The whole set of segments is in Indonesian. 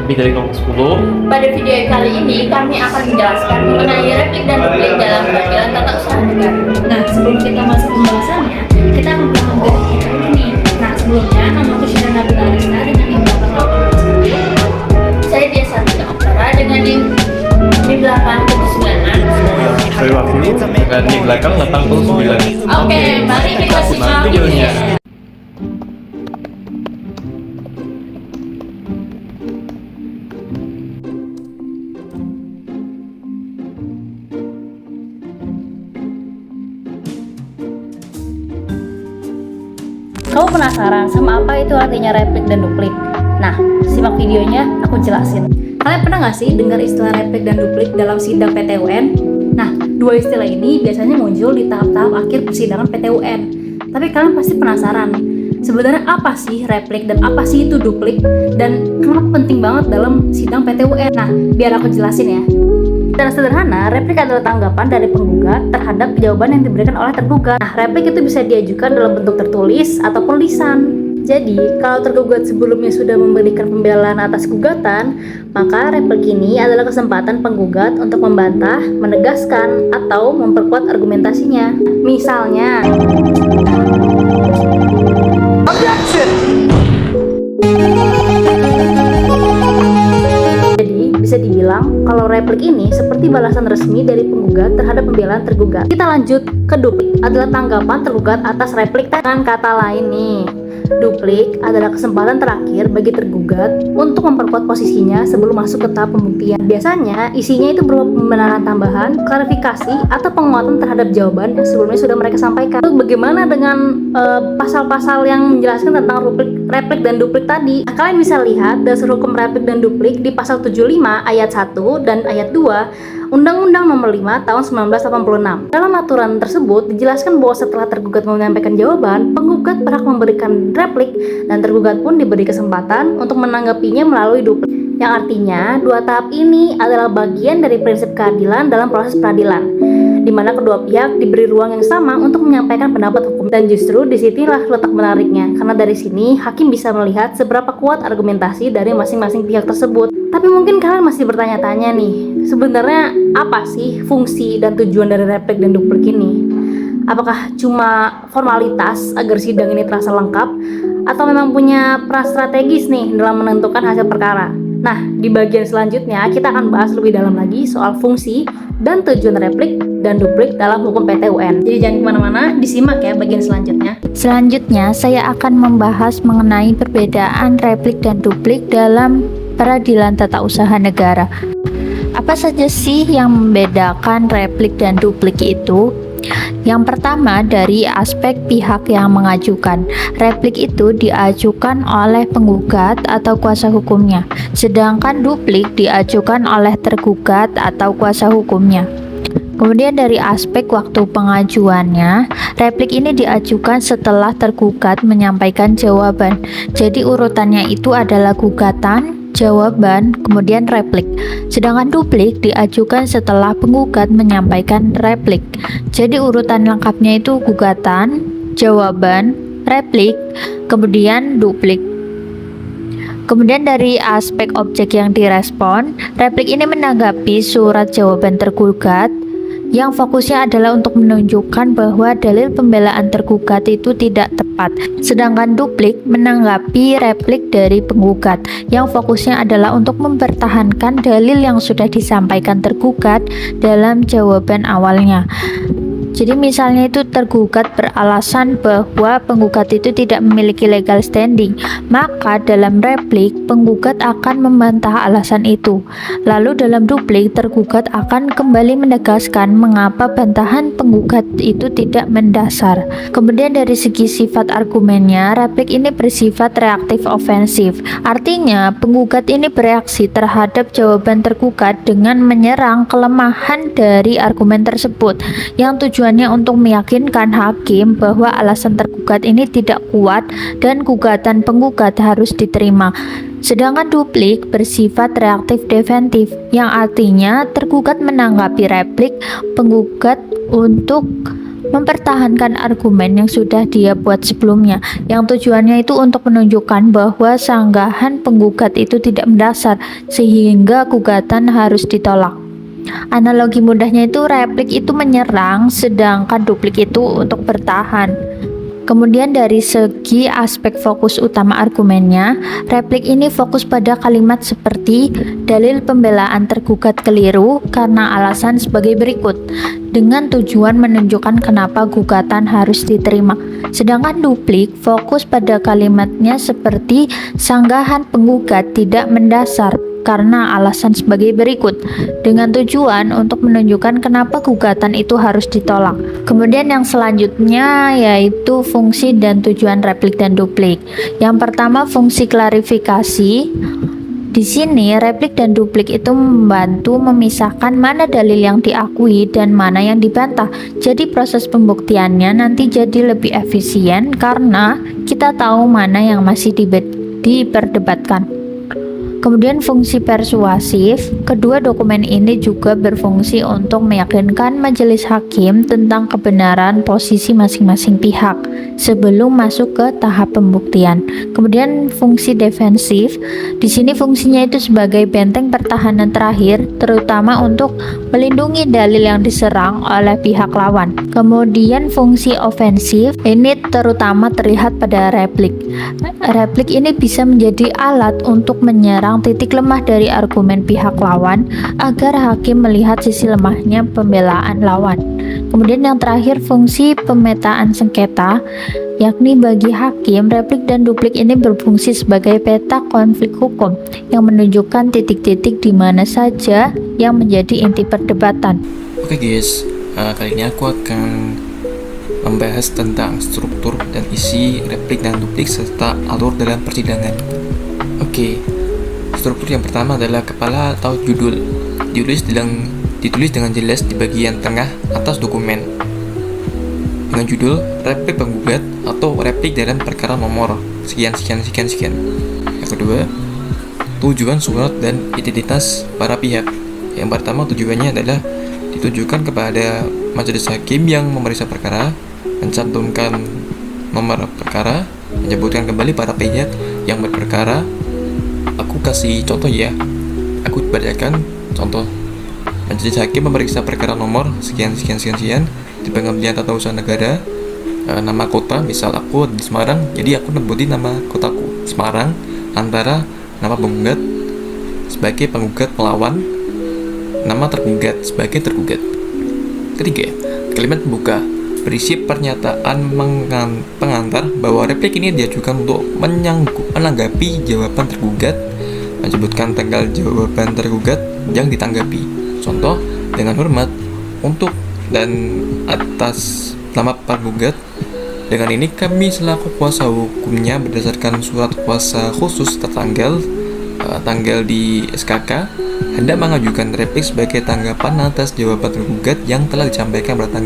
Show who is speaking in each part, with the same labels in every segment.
Speaker 1: lebih dari kelompok 10.
Speaker 2: Pada video kali ini kami akan menjelaskan mengenai replik dan duplik dalam peradilan tata usaha negara.
Speaker 3: Nah, sebelum kita masuk pembahasannya, kita akan melakukan garis kita dulu nih. Nah, sebelumnya nama aku Syirah Nabila Arista dengan NIM 8.
Speaker 2: Saya biasa tidak Oktara dengan NIM 879.
Speaker 1: Saya waktu dengan di belakang 89.
Speaker 2: Oke, mari kita simak videonya.
Speaker 3: Kamu penasaran sama apa itu artinya replik dan duplik? Nah, simak videonya, aku jelasin. Kalian pernah nggak sih dengar istilah replik dan duplik dalam sidang PT UN? Nah, dua istilah ini biasanya muncul di tahap-tahap akhir persidangan PT UN. Tapi kalian pasti penasaran, sebenarnya apa sih replik dan apa sih itu duplik? Dan kenapa penting banget dalam sidang PT UN? Nah, biar aku jelasin ya. Secara sederhana, replik adalah tanggapan dari penggugat terhadap jawaban yang diberikan oleh tergugat. Nah, replik itu bisa diajukan dalam bentuk tertulis ataupun lisan. Jadi, kalau tergugat sebelumnya sudah memberikan pembelaan atas gugatan, maka replik ini adalah kesempatan penggugat untuk membantah, menegaskan, atau memperkuat argumentasinya. Misalnya, bisa dibilang kalau replik ini seperti balasan resmi dari penggugat terhadap pembelaan tergugat. Kita lanjut ke duplik, adalah tanggapan tergugat atas replik. Dengan kata lain nih, duplik adalah kesempatan terakhir bagi tergugat untuk memperkuat posisinya sebelum masuk ke tahap pembuktian. Biasanya isinya itu berupa pembenaran tambahan, klarifikasi, atau penguatan terhadap jawaban yang sebelumnya sudah mereka sampaikan. Lalu bagaimana dengan pasal-pasal yang menjelaskan tentang replik dan duplik tadi? Nah, kalian bisa lihat dasar hukum replik dan duplik di pasal 75 ayat 1 dan ayat 2 Undang-Undang Nomor 5 Tahun 1986. Dalam aturan tersebut dijelaskan bahwa setelah tergugat menyampaikan jawaban, penggugat berhak memberikan replik dan tergugat pun diberi kesempatan untuk menanggapinya melalui duplik. Yang artinya, dua tahap ini adalah bagian dari prinsip keadilan dalam proses peradilan, di mana kedua pihak diberi ruang yang sama untuk menyampaikan pendapat hukum. Dan justru disinilah letak menariknya, karena dari sini hakim bisa melihat seberapa kuat argumentasi dari masing-masing pihak tersebut. Tapi mungkin kalian masih bertanya-tanya nih, sebenarnya apa sih fungsi dan tujuan dari replik dan duplik ini? Apakah cuma formalitas agar sidang ini terasa lengkap, atau memang punya peran strategis nih dalam menentukan hasil perkara? Nah, di bagian selanjutnya kita akan bahas lebih dalam lagi soal fungsi dan tujuan replik dan duplik dalam hukum PT UN. Jadi jangan kemana-mana, disimak ya bagian selanjutnya.
Speaker 4: Selanjutnya, saya akan membahas mengenai perbedaan replik dan duplik dalam peradilan tata usaha negara. Apa saja sih yang membedakan replik dan duplik itu? Yang pertama, dari aspek pihak yang mengajukan. Replik itu diajukan oleh penggugat atau kuasa hukumnya, sedangkan duplik diajukan oleh tergugat atau kuasa hukumnya. Kemudian dari aspek waktu pengajuannya, replik ini diajukan setelah tergugat menyampaikan jawaban. Jadi urutannya itu adalah gugatan, jawaban, kemudian replik. Sedangkan duplik diajukan setelah penggugat menyampaikan replik. Jadi urutan lengkapnya itu gugatan, jawaban, replik, kemudian duplik. Kemudian dari aspek objek yang direspon, replik ini menanggapi surat jawaban tergugat yang fokusnya adalah untuk menunjukkan bahwa dalil pembelaan tergugat itu tidak tepat. Sedangkan duplik menanggapi replik dari penggugat yang fokusnya adalah untuk mempertahankan dalil yang sudah disampaikan tergugat dalam jawaban awalnya. Jadi misalnya itu tergugat beralasan bahwa penggugat itu tidak memiliki legal standing, maka dalam replik penggugat akan membantah alasan itu. Lalu dalam duplik tergugat akan kembali menegaskan mengapa bantahan penggugat itu tidak mendasar. Kemudian dari segi sifat argumennya, replik ini bersifat reaktif ofensif. Artinya penggugat ini bereaksi terhadap jawaban tergugat dengan menyerang kelemahan dari argumen tersebut, yang tujuannya untuk meyakinkan hakim bahwa alasan tergugat ini tidak kuat dan gugatan penggugat harus diterima. Sedangkan duplik bersifat reaktif defensif, yang artinya tergugat menanggapi replik penggugat untuk mempertahankan argumen yang sudah dia buat sebelumnya, yang tujuannya itu untuk menunjukkan bahwa sanggahan penggugat itu tidak mendasar sehingga gugatan harus ditolak. Analogi mudahnya itu replik itu menyerang sedangkan duplik itu untuk bertahan. Kemudian dari segi aspek fokus utama argumennya, replik ini fokus pada kalimat seperti dalil pembelaan tergugat keliru karena alasan sebagai berikut, dengan tujuan menunjukkan kenapa gugatan harus diterima. Sedangkan duplik fokus pada kalimatnya seperti sanggahan penggugat tidak mendasar karena alasan sebagai berikut, dengan tujuan untuk menunjukkan kenapa gugatan itu harus ditolak. Kemudian yang selanjutnya yaitu fungsi dan tujuan replik dan duplik. Yang pertama, fungsi klarifikasi. Di sini replik dan duplik itu membantu memisahkan mana dalil yang diakui dan mana yang dibantah. Jadi proses pembuktiannya nanti jadi lebih efisien karena kita tahu mana yang masih diperdebatkan. Kemudian fungsi persuasif, kedua dokumen ini juga berfungsi untuk meyakinkan majelis hakim tentang kebenaran posisi masing-masing pihak sebelum masuk ke tahap pembuktian. Kemudian fungsi defensif, di sini fungsinya itu sebagai benteng pertahanan terakhir, terutama untuk melindungi dalil yang diserang oleh pihak lawan. Kemudian fungsi ofensif, ini terutama terlihat pada replik. Replik ini bisa menjadi alat untuk menyerang titik lemah dari argumen pihak lawan agar hakim melihat sisi lemahnya pembelaan lawan. Kemudian yang terakhir, fungsi pemetaan sengketa, yakni bagi hakim, replik dan duplik ini berfungsi sebagai peta konflik hukum yang menunjukkan titik-titik di mana saja yang menjadi inti perdebatan.
Speaker 1: Oke guys, kali ini aku akan membahas tentang struktur dan isi replik dan duplik serta alur dalam persidangan. Oke, struktur yang pertama adalah kepala atau judul. Ditulis dengan jelas di bagian tengah atas dokumen dengan judul replik penggugat atau replik dalam perkara nomor sekian. Yang kedua, tujuan surat dan identitas para pihak. Yang pertama, tujuannya adalah ditujukan kepada majelis hakim yang memeriksa perkara, mencantumkan nomor perkara, menyebutkan kembali para pihak yang berperkara. Aku kasih contoh ya, aku bacakan contoh. Majelis hakim memeriksa perkara nomor sekian di Pengadilan Tata Usaha Negara, nama kota, misal aku di Semarang, jadi aku nebutin nama kotaku Semarang, antara nama penggugat sebagai penggugat melawan, nama tergugat sebagai tergugat. Ketiga, kalimat pembuka berisi pernyataan pengantar bahwa replik ini diajukan untuk menanggapi jawaban tergugat, menyebutkan tanggal jawaban tergugat yang ditanggapi. Contoh, dengan hormat, untuk dan atas nama penggugat. Dengan ini kami selaku kuasa hukumnya berdasarkan surat kuasa khusus tertanggal tanggal di SKK hendak mengajukan replik sebagai tanggapan atas jawaban tergugat yang telah disampaikan pada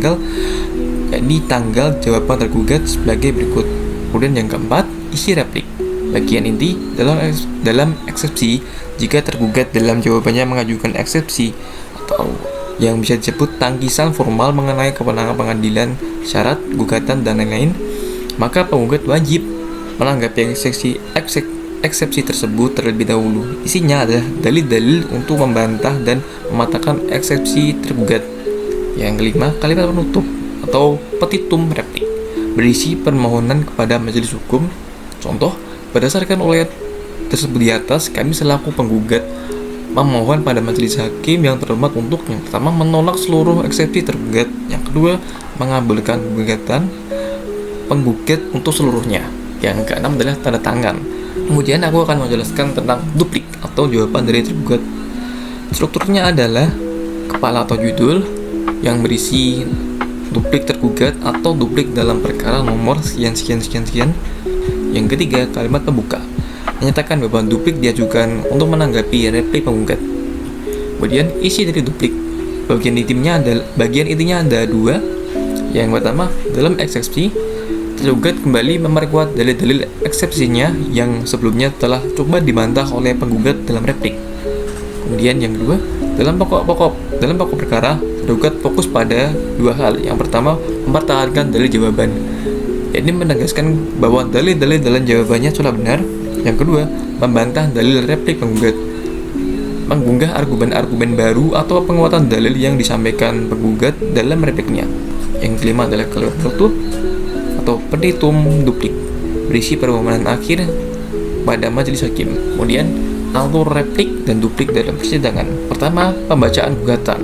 Speaker 1: tanggal jawaban tergugat sebagai berikut. Kemudian yang keempat, isi replik. Bagian inti dalam eksepsi, jika tergugat dalam jawabannya mengajukan eksepsi atau yang bisa disebut tangkisan formal mengenai kewenangan pengadilan, syarat, gugatan, dan lain-lain, maka penggugat wajib menanggapi eksepsi tersebut terlebih dahulu. Isinya adalah dalil-dalil untuk membantah dan mematahkan eksepsi tergugat. Yang kelima, kalimat penutup atau petitum replik berisi permohonan kepada majelis hukum. Contoh, berdasarkan oleh tersebut di atas, kami selaku penggugat memohon pada majelis hakim yang terhormat untuk yang pertama menolak seluruh eksepsi tergugat, yang kedua mengabulkan gugatan penggugat untuk seluruhnya, yang keenam adalah tanda tangan. Kemudian aku akan menjelaskan tentang duplik atau jawaban dari tergugat. Strukturnya adalah kepala atau judul yang berisi duplik tergugat atau duplik dalam perkara nomor sekian. Yang ketiga, kalimat pembuka menyatakan bahwa duplik diajukan untuk menanggapi replik penggugat. Kemudian isi dari duplik, bagian intinya ada dua. Yang pertama, dalam eksepsi, tergugat kembali memperkuat dalil-dalil eksepsinya yang sebelumnya telah coba dibantah oleh penggugat dalam replik. Kemudian yang kedua, dalam pokok perkara, tergugat fokus pada dua hal. Yang pertama, mempertahankan dalil jawaban. Ini menegaskan bahwa dalil-dalil dalam jawabannya sudah benar. Yang kedua, membantah dalil replik penggugat, mengunggah argumen-argumen baru atau penguatan dalil yang disampaikan penggugat dalam repliknya. Yang kelima adalah kalimat penutup atau petitum duplik, berisi permohonan akhir pada majelis hakim. Kemudian alur replik dan duplik dalam persidangan. Pertama, pembacaan gugatan.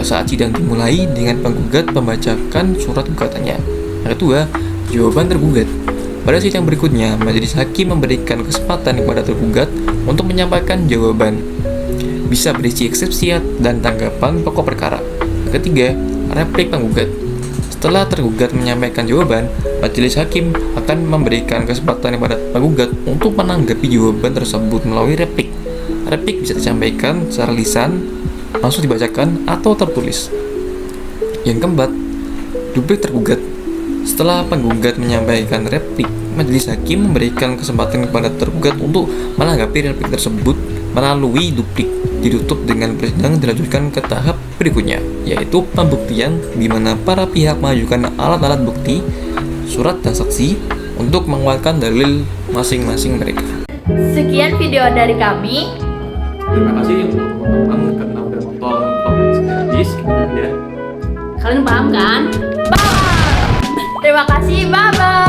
Speaker 1: Saat sidang dimulai dengan penggugat membacakan surat gugatannya. Yang kedua, jawaban tergugat. Pada sidang berikutnya, majelis hakim memberikan kesempatan kepada tergugat untuk menyampaikan jawaban. Bisa berisi eksepsi dan tanggapan pokok perkara. Yang ketiga, replik penggugat. Setelah tergugat menyampaikan jawaban, majelis hakim akan memberikan kesempatan kepada penggugat untuk menanggapi jawaban tersebut melalui replik. Replik bisa disampaikan secara lisan, langsung dibacakan, atau tertulis. Yang keempat, duplik tergugat. Setelah penggugat menyampaikan replik, majelis hakim memberikan kesempatan kepada tergugat untuk menanggapi replik tersebut melalui duplik. Ditutup dengan persidangan dilanjutkan ke tahap berikutnya, yaitu pembuktian, di mana para pihak mengajukan alat-alat bukti, surat dan saksi untuk menguatkan dalil masing-masing mereka.
Speaker 2: Sekian video dari kami.
Speaker 1: Terima kasih untuk teman-teman karena udah nonton podcast gratis ya.
Speaker 3: Kalian paham kan?
Speaker 2: Terima kasih, bye-bye.